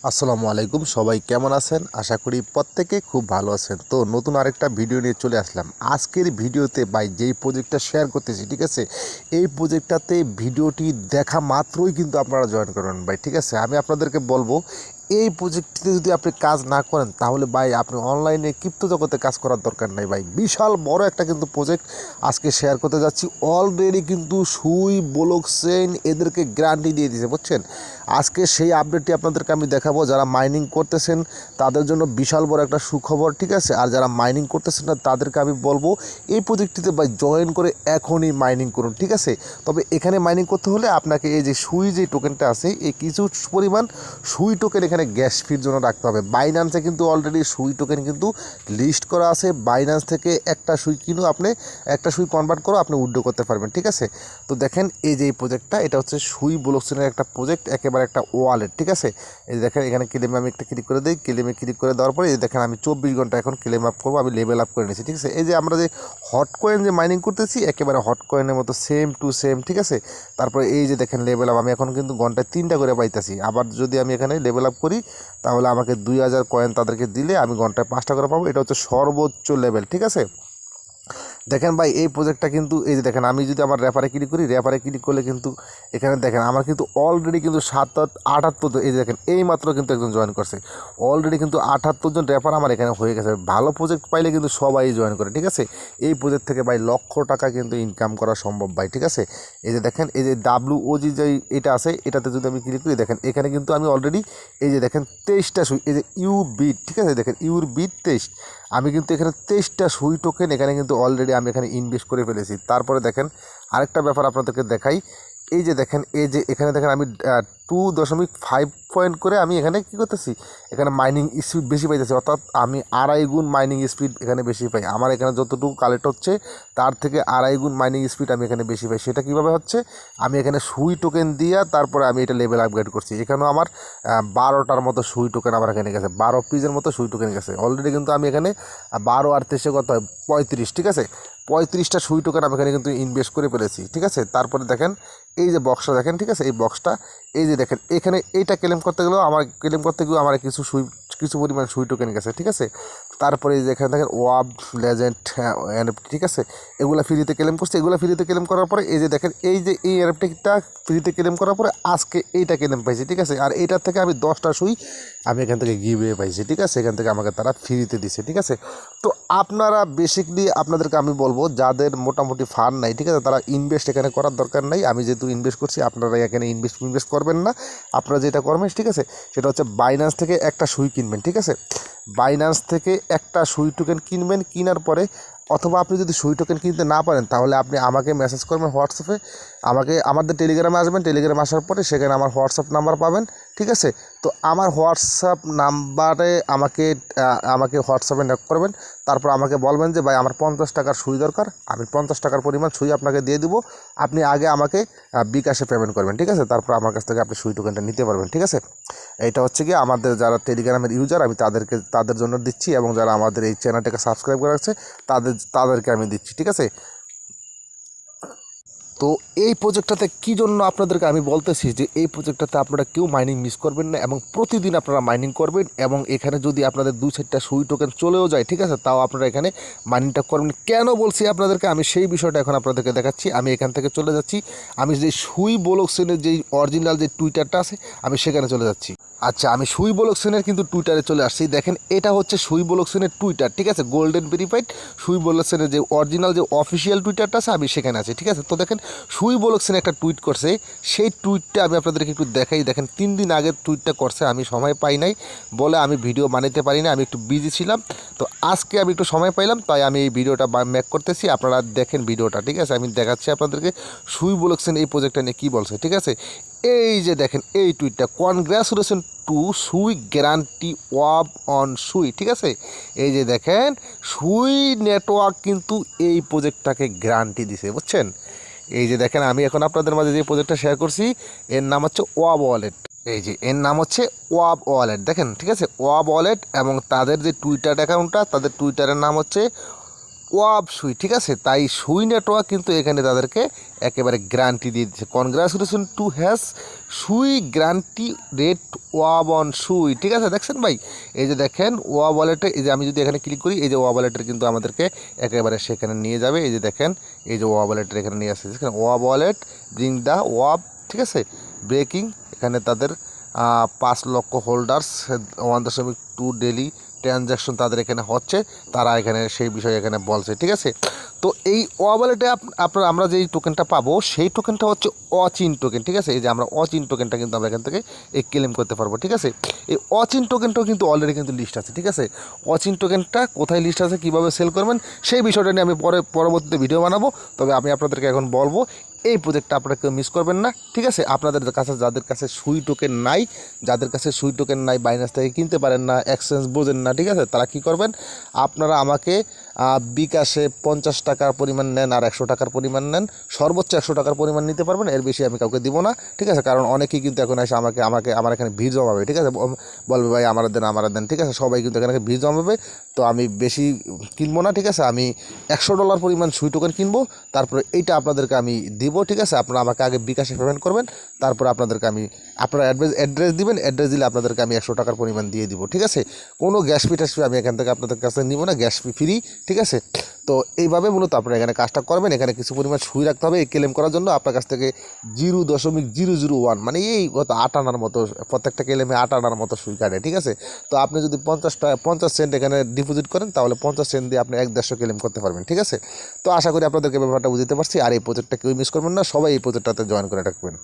আসসালামু আলাইকুম, সবাই কেমন আছেন? আশা করি প্রত্যেকে খুব ভালো আছেন। তো নতুন আরেকটা ভিডিও নিয়ে চলে আসলাম। আজকের ভিডিওতে ভাই যেই প্রজেক্টটা শেয়ার করতেছি, ঠিক আছে, এই প্রজেক্টটাতে ভিডিওটি দেখা মাত্রই কিন্তু আপনারা জয়েন করবেন ভাই, ঠিক আছে। আমি আপনাদেরকে বলবো, এই প্রজেক্টটিতে যদি আপনি কাজ না করেন তাহলে ভাই আপনি অনলাইনে ক্রিপ্টো জগতে কাজ করার দরকার নাই ভাই। বিশাল বড় একটা কিন্তু প্রজেক্ট আজকে শেয়ার করতে যাচ্ছি। অলরেডি কিন্তু সুই, ব্লকচেইন এদেরকে গ্যারান্টি দিয়ে দিয়েছে, বুঝছেন। আজকে সেই আপডেটটি আপনাদেরকে আমি দেখাবো। যারা মাইনিং করতেছেন তাদের জন্য বিশাল বড় একটা সুখবর, ঠিক আছে। আর যারা মাইনিং করতেছেন না তাদেরকে আমি বলবো এই প্রজেক্টটিতে ভাই জয়েন করে এখনই মাইনিং করুন, ঠিক আছে। তবে এখানে মাইনিং করতে হলে আপনাকে এই যে সুই যে টোকেনটা আছে, এই কিছু পরিমাণ সুই টোকেন এখানে গ্যাস ফির জন্য রাখতে হবে। বাইন্যান্সে কিন্তু অলরেডি সুই টোকেন কিন্তু লিস্ট করা আছে। বাইন্যান্স থেকে একটা সুই কিনো, আপনি একটা সুই কনভার্ট করো, আপনি উইথড্র করতে পারবেন, ঠিক আছে। তো দেখেন এই যে এই প্রজেক্টটা, এটা হচ্ছে সুই ব্লকচেইনের একটা প্রজেক্ট, একেবারে একটা ওয়ালেট, ঠিক আছে। এই দেখেন এখানে ক্লেমে আমি একটা ক্লিক করে দিই। ক্লেমে ক্লিক করে দেওয়ার পরে এই দেখেন আমি 24 ঘন্টা এখন ক্লেম আপ করবো, আমি লেভেল আপ করে নিয়েছি, ঠিক আছে। এই যে আমরা যে হট কয়েন যে মাইনিং করতেছি, একেবারে হট কয়েনের মতো সেম টু সেম, ঠিক আছে। তারপরে এই যে দেখেন লেভেল আপ, আমি এখন কিন্তু ঘন্টায় 3টা করে পাইতেছি। আবার যদি আমি এখানে লেভেল আপ করি তাহলে আমাকে 2000 কয়েন তাদেরকে দিলে আমি ঘন্টায় 5টা করে পাবো। এটা হচ্ছে সর্বোচ্চ লেভেল, ঠিক আছে। দেখেন ভাই এই প্রজেক্টটা কিন্তু এই যে দেখেন, আমি যদি আমার রেফারে ক্লিক করি, রেফারে ক্লিক করলে কিন্তু এখানে দেখেন আমার কিন্তু অলরেডি কিন্তু 78 জন, এই যে দেখেন এই মাত্র কিন্তু একজন জয়েন করছে। অলরেডি কিন্তু 78 জন রেফার আমার এখানে হয়ে গেছে। ভালো প্রজেক্ট পাইলে কিন্তু সবাই জয়েন করে, ঠিক আছে। এই প্রজেক্ট থেকে ভাই লক্ষ টাকা কিন্তু ইনকাম করা সম্ভব ভাই, ঠিক আছে। এই যে দেখেন এই যে WOG যে এটা আছে, এটাতে যদি আমি ক্লিক করি, দেখেন এখানে কিন্তু আমি অলরেডি এই যে দেখেন 23টা সুই, এই যে বিট, ঠিক আছে, দেখেন বিট 23। আমি কিন্তু এখানে 23টা সুই টোকেন এখানে কিন্তু অলরেডি আমি এখানে ইনভেস্ট করে ফেলেছি। তারপরে দেখেন আরেকটা ব্যাপার আপনাদেরকে দেখাই। এই যে দেখেন এই যে এখানে দেখেন আমি 2.5 পয়েন্ট করে আমি এখানে কী করতেছি, এখানে মাইনিং স্পিড বেশি পাইতেছি, অর্থাৎ আমি 2.5 গুণ মাইনিং স্পিড এখানে বেশি পাই। আমার এখানে যতটুকু কালেক্ট হচ্ছে তার থেকে 2.5 গুণ মাইনিং স্পিড আমি এখানে বেশি পাই। সেটা কীভাবে হচ্ছে, আমি এখানে সুই টোকেন দিয়া তারপরে আমি এটা লেভেল আপগ্রেড করছি। এখানেও আমার 12টার মতো সুই টোকেন আমার এখানে গেছে, 12 পিসের মতো সুই টোকেন গেছে অলরেডি। কিন্তু আমি এখানে 12 আর 23 কত হয় 35, ঠিক আছে। 35টা সুই টোকেন আমি এখানে কিন্তু ইনভেস্ট করে ফেলেছি, ঠিক আছে। তারপরে দেখেন এই যে বক্সটা দেখেন, ঠিক আছে, এই বক্সটা এই যে দেখেন এখানে এইটা ক্লেম করতে গেলেও আমার কিছু পরিমাণ সুই টোকেন গেছে, ঠিক আছে। তারপরে এই যে এখানে দেখেন ওয়াব লেজেন্ড এনএফটি, ঠিক আছে, এগুলো ফ্রিতে ক্লেম করছে। এগুলো ফ্রিতে ক্লেম করার পরে এই যে দেখেন এই যে এই এনএফটিটা ফ্রিতে ক্লেম করার পরে আজকে এইটা ক্লেম পাইছি, ঠিক আছে। আর এইটার থেকে আমি 10টা সুই আমি এখান থেকে গিভওয়ে পাইছি, ঠিক আছে। এখান থেকে আমাকে তারা ফ্রিতে দিছে, ঠিক আছে। তো আপনারা বেসিকলি আপনাদেরকে আমি বলবো যাদের মোটামুটি ফান্ড নাই, ঠিক আছে, তারা ইনভেস্ট এখানে করার দরকার নাই। আমি যেহেতু ইনভেস্ট করছি, আপনারা এখানে ইনভেস্ট করবেন না। আপনারা যেটা করবেন, ঠিক আছে, সেটা হচ্ছে বাইন্যান্স থেকে একটা সুই কিনবেন, ঠিক আছে। বাইন্যান্স থেকে একটা সুই টোকেন কিনবেন, কেনার পরে অথবা আপনি যদি সুই টোকেন কিনতে না পারেন তাহলে আপনি আমাকে মেসেজ করবেন হোয়াটসঅ্যাপে। আমাদের টেলিগ্রামে আসবেন, টেলিগ্রামে আসার পরে সেখানে আমার হোয়াটসঅ্যাপ নাম্বার পাবেন, ঠিক আছে। তো আমার হোয়াটসঅ্যাপ নাম্বারে আমাকে হোয়াটসঅ্যাপে নক করবেন। তারপর আমাকে বলবেন যে ভাই আমার 50 টাকার সুই দরকার, আমি 50 টাকার পরিমাণ সুই আপনাকে দিয়ে দিব। আপনি আগে আমাকে বিকাশে পেমেন্ট করবেন, ঠিক আছে। তারপর আমার কাছ থেকে আপনি সুই টোকেনটা নিতে পারবেন, ঠিক আছে। এটা হচ্ছে কি আমাদের যারা টেলিগ্রামের ইউজার, আমি তাদের জন্য দিচ্ছি, এবং যারা আমাদের এই চ্যানেলটাকে সাবস্ক্রাইব করে রাখছে তাদেরকে আমি দিচ্ছি, ঠিক আছে। তো এই প্রজেক্টটাতে কী জন্য আপনাদেরকে আমি বলতেছি যে এই প্রজেক্টটাতে আপনারা কেউ মাইনিং মিস করবেন না, এবং প্রতিদিন আপনারা মাইনিং করবেন। এবং এখানে যদি আপনাদের 2-4টা সুই টোকেন চলেও যায়, ঠিক আছে, তাও আপনারা এখানে মাইনিংটা করবেন। কেন বলছি আপনাদেরকে, আমি সেই বিষয়টা এখন আপনাদেরকে দেখাচ্ছি। আমি এখান থেকে চলে যাচ্ছি, আমি যে সুই ব্লকচেইনের যেই অরিজিনাল যে টুইটারটা আছে আমি সেখানে চলে যাচ্ছি। আচ্ছা, আমি সুই ব্লকচেইনের কিন্তু টুইটারে চলে আসছি। দেখেন এটা হচ্ছে সুই ব্লকচেইনের টুইটার, ঠিক আছে, গোল্ডেন ভেরিফাইড সুই ব্লকচেইনের যে অরিজিনাল যে অফিসিয়াল টুইটারটা আছে আমি সেখানে আছি, ঠিক আছে। তো দেখেন সুই ব্লকচেইন একটা টুইট করছে, সেই টুইটটা আমি আপনাদেরকে একটু দেখাই। দেখেন 3 দিন আগের টুইটটা করছে, আমি সময় পাই নাই বলে আমি ভিডিও বানাতে পারি না, আমি একটু বিজি ছিলাম। তো আজকে আমি একটু সময় পাইলাম, তাই আমি এই ভিডিওটা মেক করতেছি। আপনারা দেখেন ভিডিওটা, ঠিক আছে। আমি দেখাচ্ছি আপনাদেরকে সুই ব্লকচেইন এই প্রজেক্টটা নিয়ে কী বলছে, ঠিক আছে। এই যে দেখেন এই টুইটটা, কনগ্রাচুলেশন টু সুই গ্যারান্টি ওয়াব অন সুই, ঠিক আছে। এই যে দেখেন সুই নেটওয়ার্ক কিন্তু এই প্রজেক্টটাকে গ্যারান্টি দিছে, বুঝছেন। এই যে দেখেন আমি এখন আপনাদের মাঝে যে প্রজেক্টটা শেয়ার করছি এর নাম হচ্ছে ওয়াব ওয়ালেট। এই যে এর নাম হচ্ছে ওয়াব ওয়ালেট, দেখেন, ঠিক আছে, ওয়াব ওয়ালেট। এবং তাদের যে টুইটার অ্যাকাউন্টটা, তাদের টুইটারের নাম হচ্ছে ওয়াব সুই, ঠিক আছে। তাই সুই নেটওয়ার্ক কিন্তু এখানে তাদেরকে একেবারে গ্যারান্টি দিয়ে দিচ্ছে। কনগ্রাচুলেশন টু হ্যাজ সুই গ্যারান্টি রেট ওয়াব অন সুই, ঠিক আছে। দেখছেন ভাই, এই যে দেখেন ওয়াব ওয়ালেটে, এই যে আমি যদি এখানে ক্লিক করি, এই যে ওয়াব ওয়ালেটের কিন্তু আমাদেরকে একেবারে সেখানে নিয়ে যাবে। এই যে দেখেন, এই যে ওয়াব ওয়ালেটের এখানে নিয়ে আসছে, দেখেন wave wallet bring the wave, ঠিক আছে। ব্রেকিং, এখানে তাদের 5 লক্ষ হোল্ডার্স, 1.2 ডেলি ট্রানজ্যাকশন তাদের এখানে হচ্ছে, তারা এখানে সেই বিষয়ে এখানে বলছে, ঠিক আছে। তো এই ওয়ালেটে আপনার আমরা যেই টোকেনটা পাবো সেই টোকেনটা হচ্ছে অচিন টোকেন, ঠিক আছে। এই যে আমরা অচিন টোকেনটা কিন্তু আমরা এখান থেকে এই ক্লেম করতে পারবো, ঠিক আছে। এই অচিন টোকেনটাও কিন্তু অলরেডি কিন্তু লিস্ট আছে, ঠিক আছে। অচিন টোকেনটা কোথায় লিস্ট আছে, কীভাবে সেল করবেন সেই বিষয়টা নিয়ে আমি পরবর্তীতে ভিডিও বানাবো। তবে আমি আপনাদেরকে এখন বলবো এই প্রজেক্টটা আপনারা কেউ মিস করবেন না, ঠিক আছে। আপনাদের কাছে যাদের কাছে সুই টোকেন নাই, বাইন্যান্স থেকে কিনতে পারেন না, এক্সচেঞ্জ বোঝেন না, ঠিক আছে, তারা কি করবেন, আপনারা আমাকে বিকাশে 50 টাকার পরিমাণ নেন আর 100 টাকার পরিমাণ নেন, সর্বোচ্চ 100 টাকার পরিমাণ নিতে পারবেন, এর বেশি আমি কাউকে দিব না, ঠিক আছে। কারণ অনেকেই কিন্তু এখন এসে আমার এখানে ভিড় জমাবে, ঠিক আছে, বলবে ভাই আমার দেন, ঠিক আছে। সবাই কিন্তু এখানে ভিড় জমাবে, তো আমি বেশি কিনবো না, ঠিক আছে। আমি $100 পরিমাণ সুই টোকেন কিনবো, তারপরে এইটা আপনাদেরকে আমি দিব, ঠিক আছে। আপনারা আমাকে আগে বিকাশে পেমেন্ট করবেন, তারপর আপনাদেরকে আমি আপনারা অ্যাড্রেস দিবেন, অ্যাড্রেস দিলে আপনাদেরকে আমি 100 টাকার পরিমাণ দিয়ে দিব, ঠিক আছে। কোনো গ্যাস ফি আমি এখান থেকে আপনাদের কাছে নিব না, গ্যাস ফি ফ্রি, ঠিক আছে। তো এইভাবে মূলত আপনারা এখানে কাজটা করবেন। এখানে কিছু পরিমাণ সুই রাখতে হবে এই ক্লেম করার জন্য। আপনার কাছ থেকে 0.001 মানে এই কত 8 আনার মতো, প্রত্যেকটা ক্লেমে 8 আনার মতো সুই কাটে, ঠিক আছে। তো আপনি যদি 50 সেন্ট এখানে ডিপোজিট করেন, তাহলে 50 সেন্ট দিয়ে আপনি 150 ক্লেম করতে পারবেন, ঠিক আছে। তো আশা করি আপনাদেরকে ব্যাপারটা বুঝতে পারছি। আর এই প্রজেক্টটা কেউ মিস করবেন না, সবাই এই প্রজেক্টটাতে জয়েন করে রাখবেন।